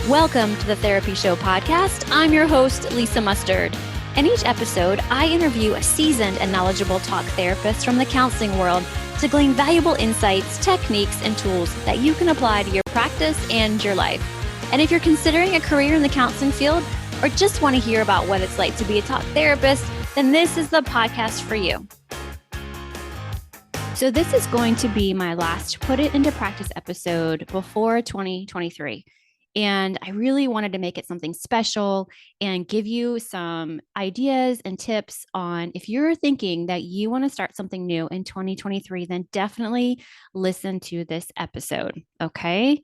Welcome to the Therapy Show podcast. I'm your host, Lisa Mustard. In each episode, I interview a seasoned and knowledgeable talk therapist from the counseling world to glean valuable insights, techniques, and tools that you can apply to your practice and your life. And if you're considering a career in the counseling field or just want to hear about what it's like to be a talk therapist, then this is the podcast for you. So this is going to be my last Put It Into Practice episode before 2023. And I really wanted to make it something special and give you some ideas and tips on if you're thinking that you want to start something new in 2023, then definitely listen to this episode. Okay.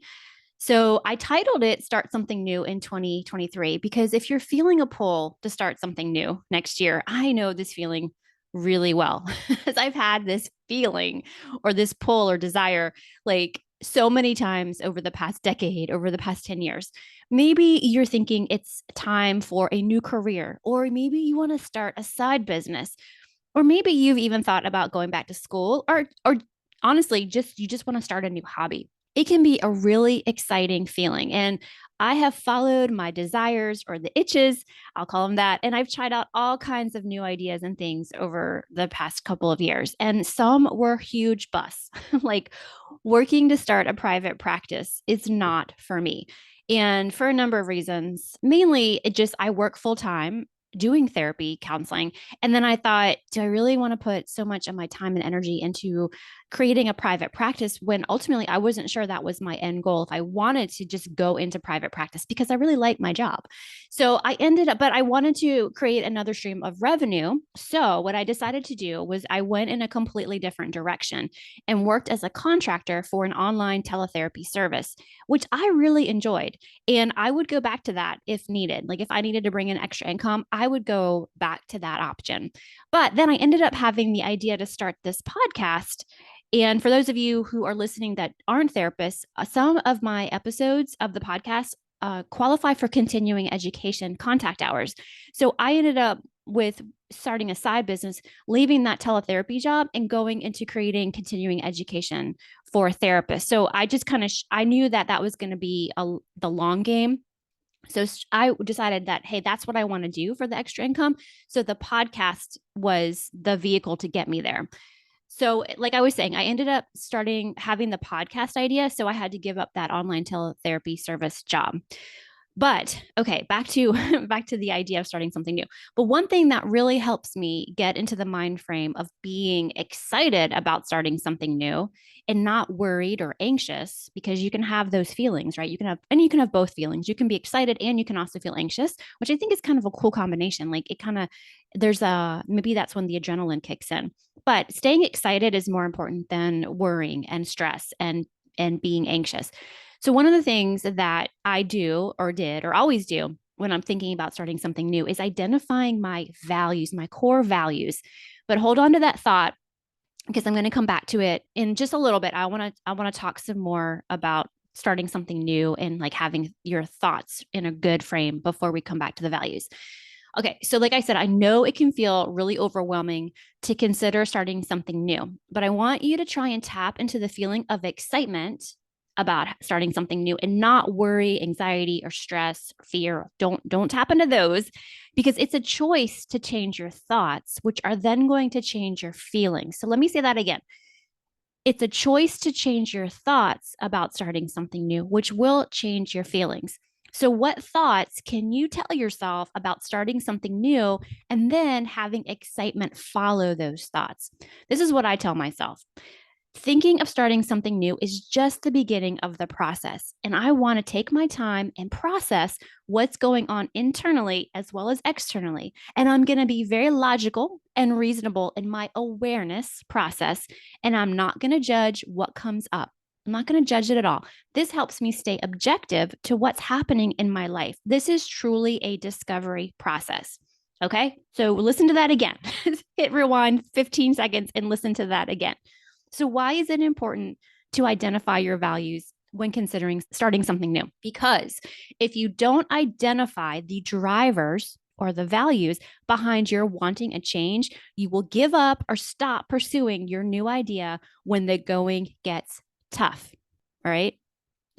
So I titled it Start Something New in 2023 because if you're feeling a pull to start something new next year, I know this feeling really well because I've had this feeling or this pull or desire like so many times over the past decade, over the past 10 years. Maybe you're thinking it's time for a new career, or maybe you want to start a side business, or maybe you've even thought about going back to school, or honestly, you just want to start a new hobby. It can be a really exciting feeling. And I have followed my desires or the itches, I'll call them that. And I've tried out all kinds of new ideas and things over the past couple of years. And some were huge busts. Like working to start a private practice is not for me. And for a number of reasons, mainly I work full time doing therapy, counseling. And then I thought, do I really want to put so much of my time and energy into creating a private practice when ultimately I wasn't sure that was my end goal if I wanted to just go into private practice because I really like my job. So I ended up, but I wanted to create another stream of revenue. So what I decided to do was I went in a completely different direction and worked as a contractor for an online teletherapy service, which I really enjoyed. And I would go back to that if needed. Like if I needed to bring in extra income, I would go back to that option. But then I ended up having the idea to start this podcast. And for those of you who are listening that aren't therapists, some of my episodes of the podcast qualify for continuing education contact hours. So I ended up with starting a side business, leaving that teletherapy job and going into creating continuing education for therapists. So I just kind of, I knew that that was going to be the long game. So I decided that, hey, that's what I want to do for the extra income. So the podcast was the vehicle to get me there. So, like I was saying, I ended up having the podcast idea. So I had to give up that online teletherapy service job. But okay, back to back to the idea of starting something new. But one thing that really helps me get into the mind frame of being excited about starting something new and not worried or anxious, because you can have those feelings, right? You can have both feelings. You can be excited and you can also feel anxious, which I think is kind of a cool combination. Like it kind of maybe that's when the adrenaline kicks in. But staying excited is more important than worrying and stress and being anxious. So one of the things that I do or did or always do when I'm thinking about starting something new is identifying my values, my core values. But hold on to that thought because I'm going to come back to it in just a little bit. I want to talk some more about starting something new and like having your thoughts in a good frame before we come back to the values. Okay, so like I said, I know it can feel really overwhelming to consider starting something new, but I want you to try and tap into the feeling of excitement about starting something new and not worry, anxiety, or stress, or fear. Don't tap into those because it's a choice to change your thoughts, which are then going to change your feelings. So let me say that again. It's a choice to change your thoughts about starting something new, which will change your feelings. So, what thoughts can you tell yourself about starting something new and then having excitement follow those thoughts? This is what I tell myself. Thinking of starting something new is just the beginning of the process. And I want to take my time and process what's going on internally as well as externally. And I'm going to be very logical and reasonable in my awareness process. And I'm not going to judge what comes up. I'm not going to judge it at all. This helps me stay objective to what's happening in my life. This is truly a discovery process. Okay. So listen to that again. Hit rewind 15 seconds and listen to that again. So why is it important to identify your values when considering starting something new? Because if you don't identify the drivers or the values behind your wanting a change, you will give up or stop pursuing your new idea when the going gets tough. All right.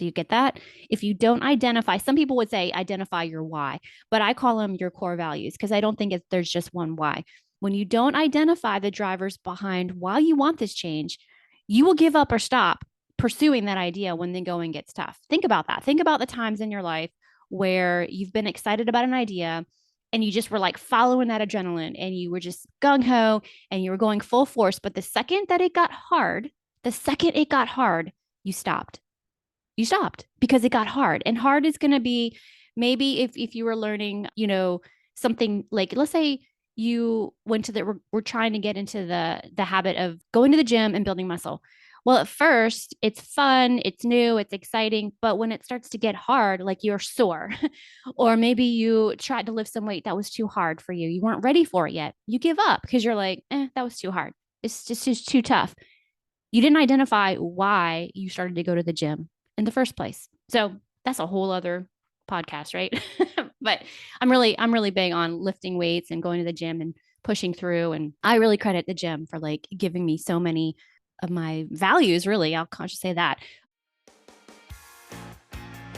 Do you get that? If you don't identify, some people would say identify your why, but I call them your core values because I don't think there's just one why. When you don't identify the drivers behind why you want this change, you will give up or stop pursuing that idea when the going gets tough. Think about that. Think about the times in your life where you've been excited about an idea and you just were like following that adrenaline and you were just gung ho and you were going full force. But the second it got hard, you stopped. You stopped because it got hard. And hard is going to be maybe if you were learning, something like, let's say you went to we're trying to get into the habit of going to the gym and building muscle. Well, at first it's fun, it's new, it's exciting, but when it starts to get hard, like you're sore, or maybe you tried to lift some weight that was too hard for you, you weren't ready for it yet, you give up because you're like, that was too hard. It's just too tough. You didn't identify why you started to go to the gym in the first place. So that's a whole other podcast, right? But I'm really big on lifting weights and going to the gym and pushing through. And I really credit the gym for like giving me so many of my values, really. I'll just say that.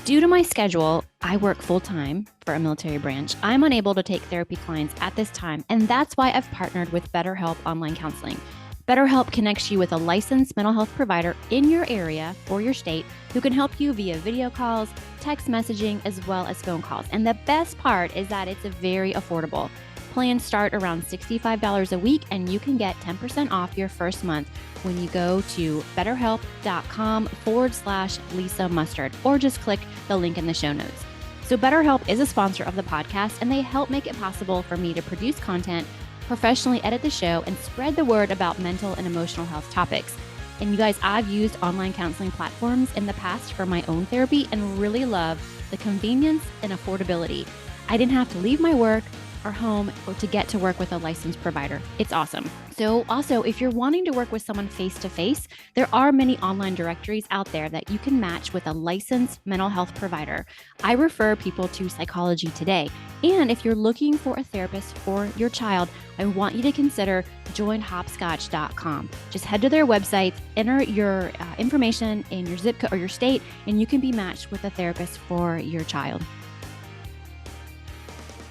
Due to my schedule, I work full time for a military branch. I'm unable to take therapy clients at this time, and that's why I've partnered with BetterHelp Online Counseling. BetterHelp connects you with a licensed mental health provider in your area or your state who can help you via video calls, text messaging, as well as phone calls. And the best part is that it's very affordable. Plans start around $65 a week, and you can get 10% off your first month when you go to betterhelp.com/Lisa Mustard, or just click the link in the show notes. So BetterHelp is a sponsor of the podcast, and they help make it possible for me to produce content, professionally edit the show, and spread the word about mental and emotional health topics. And you guys, I've used online counseling platforms in the past for my own therapy and really love the convenience and affordability. I didn't have to leave my work or home or to get to work with a licensed provider. It's awesome. So also, if you're wanting to work with someone face-to-face, there are many online directories out there that you can match with a licensed mental health provider. I refer people to Psychology Today. And if you're looking for a therapist for your child, I want you to consider joinhopscotch.com. Just head to their website, enter your information in your zip code or your state, and you can be matched with a therapist for your child.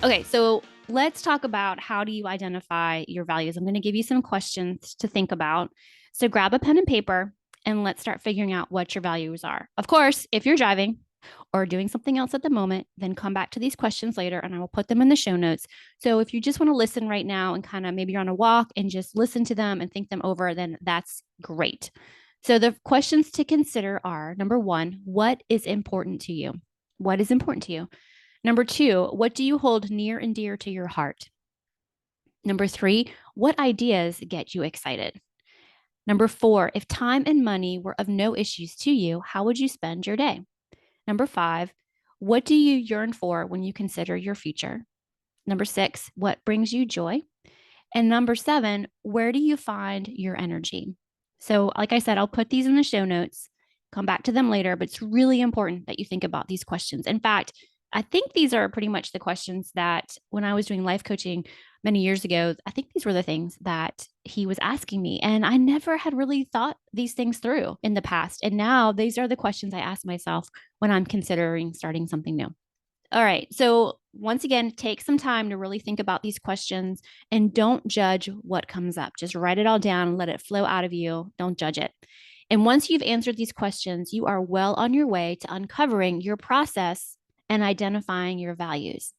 Okay, so let's talk about how do you identify your values. I'm going to give you some questions to think about. So grab a pen and paper and let's start figuring out what your values are. Of course, if you're driving or doing something else at the moment, then come back to these questions later and I will put them in the show notes. So if you just want to listen right now and kind of maybe you're on a walk and just listen to them and think them over, then that's great. So the questions to consider are, number one, what is important to you? What is important to you? Number two, what do you hold near and dear to your heart? Number three, what ideas get you excited? Number four, if time and money were of no issues to you, how would you spend your day? Number five, what do you yearn for when you consider your future? Number six, what brings you joy? And number seven, where do you find your energy? So, like I said, I'll put these in the show notes, come back to them later, but it's really important that you think about these questions. In fact, I think these are pretty much the questions that when I was doing life coaching many years ago, I think these were the things that he was asking me. And I never had really thought these things through in the past. And now these are the questions I ask myself when I'm considering starting something new. All right. So once again, take some time to really think about these questions and don't judge what comes up. Just write it all down and let it flow out of you. Don't judge it. And once you've answered these questions, you are well on your way to uncovering your process and identifying your values.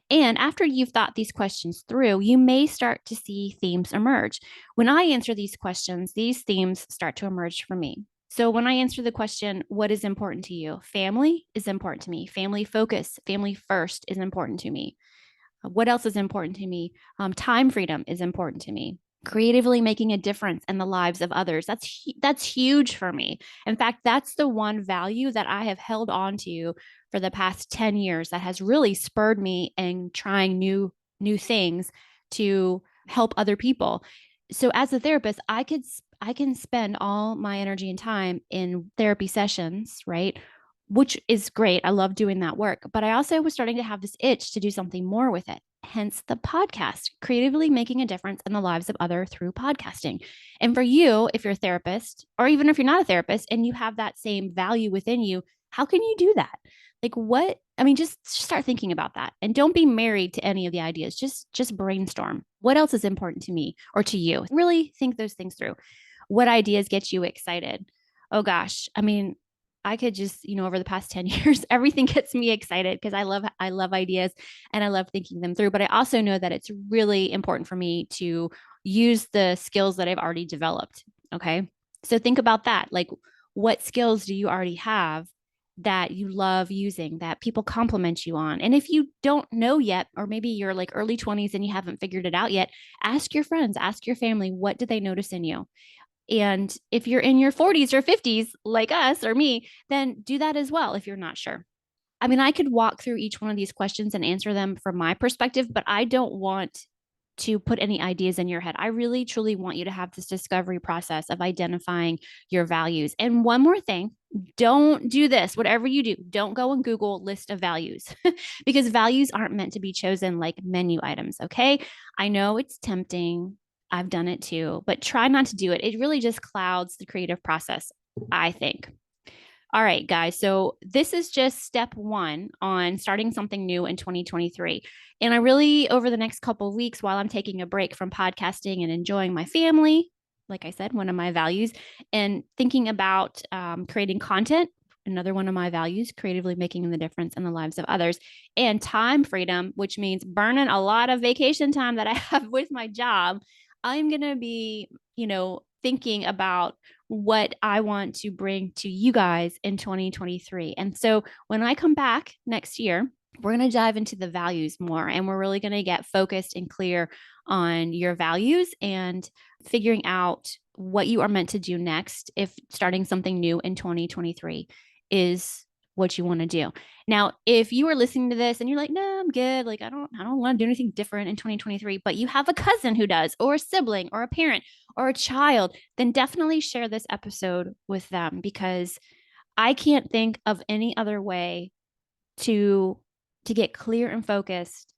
And after you've thought these questions through, you may start to see themes emerge. When I answer these questions, these themes start to emerge for me. So when I answer the question, what is important to you? Family is important to me. Family focus, family first is important to me. What else is important to me? Time freedom is important to me. Creatively making a difference in the lives of others. That's huge for me. In fact, that's the one value that I have held on to for the past 10 years that has really spurred me in trying new things to help other people. So as a therapist, I can spend all my energy and time in therapy sessions, right? Which is great. I love doing that work, but I also was starting to have this itch to do something more with it. hence the podcast, creatively making a difference in the lives of others through podcasting. And for you, if you're a therapist, or even if you're not a therapist and you have that same value within you, how can you do that? Like what? I mean, just start thinking about that, and don't be married to any of the ideas. Just brainstorm. What else is important to me or to you? Really think those things through. What ideas get you excited? Oh gosh, I mean, I could just, over the past 10 years, everything gets me excited because I love ideas and I love thinking them through. But I also know that it's really important for me to use the skills that I've already developed. Okay. So think about that. Like, what skills do you already have that you love using, that people compliment you on? And if you don't know yet, or maybe you're like early 20s and you haven't figured it out yet, ask your friends, ask your family, what did they notice in you? And if you're in your 40s or 50s, like us or me, then do that as well if you're not sure. I mean, I could walk through each one of these questions and answer them from my perspective, but I don't want to put any ideas in your head. I really, truly want you to have this discovery process of identifying your values. And one more thing, don't do this. Whatever you do, don't go and Google list of values because values aren't meant to be chosen like menu items. Okay. I know it's tempting. I've done it too, but try not to do it. It really just clouds the creative process, I think. All right, guys. So this is just step one on starting something new in 2023. And I really, over the next couple of weeks, while I'm taking a break from podcasting and enjoying my family, like I said, one of my values, and thinking about creating content, another one of my values, creatively making the difference in the lives of others, and time freedom, which means burning a lot of vacation time that I have with my job. I'm going to be, thinking about what I want to bring to you guys in 2023. And so when I come back next year, we're going to dive into the values more, and we're really going to get focused and clear on your values and figuring out what you are meant to do next if starting something new in 2023 is what you want to do. Now, if you are listening to this and you're like, no, I'm good. Like, I don't want to do anything different in 2023, but you have a cousin who does, or a sibling, or a parent, or a child, then definitely share this episode with them, because I can't think of any other way to get clear and focused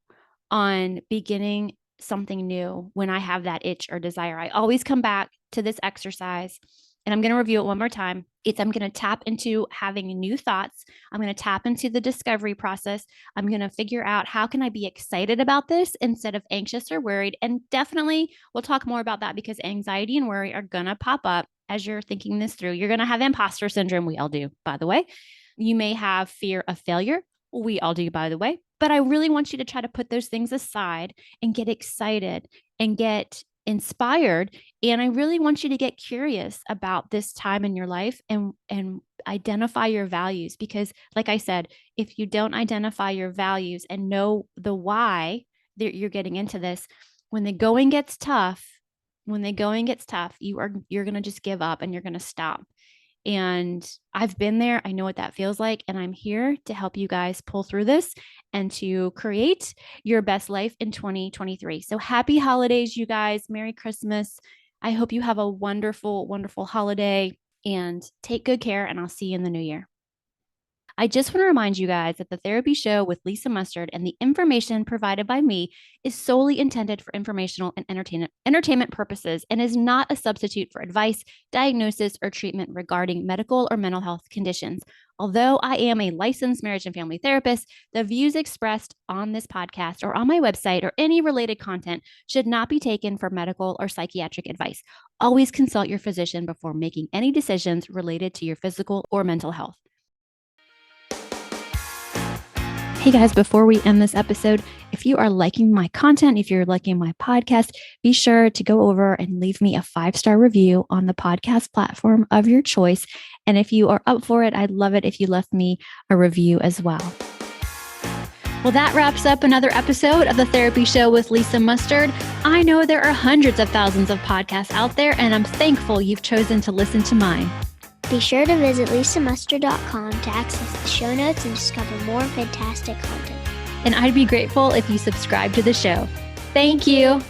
on beginning something new when I have that itch or desire. I always come back to this exercise, and I'm going to review it one more time. I'm going to tap into having new thoughts. I'm going to tap into the discovery process. I'm going to figure out how can I be excited about this instead of anxious or worried. And definitely we'll talk more about that, because anxiety and worry are going to pop up as you're thinking this through. You're going to have imposter syndrome. We all do, by the way. You may have fear of failure. We all do, by the way. But I really want you to try to put those things aside and get excited and get inspired. And I really want you to get curious about this time in your life and identify your values. Because like I said, if you don't identify your values and know the why that you're getting into this, when the going gets tough, you're going to just give up and you're going to stop. And I've been there. I know what that feels like. And I'm here to help you guys pull through this and to create your best life in 2023. So happy holidays, you guys. Merry Christmas. I hope you have a wonderful, wonderful holiday, and take good care. And I'll see you in the new year. I just want to remind you guys that the Therapy Show with Lisa Mustard and the information provided by me is solely intended for informational and entertainment purposes and is not a substitute for advice, diagnosis, or treatment regarding medical or mental health conditions. Although I am a licensed marriage and family therapist, the views expressed on this podcast or on my website or any related content should not be taken for medical or psychiatric advice. Always consult your physician before making any decisions related to your physical or mental health. Hey guys, before we end this episode, if you are liking my content, if you're liking my podcast, be sure to go over and leave me a 5-star review on the podcast platform of your choice. And if you are up for it, I'd love it if you left me a review as well. Well, that wraps up another episode of the Therapy Show with Lisa Mustard. I know there are hundreds of thousands of podcasts out there, and I'm thankful you've chosen to listen to mine. Be sure to visit lisamustard.com to access the show notes and discover more fantastic content. And I'd be grateful if you subscribe to the show. Thank you.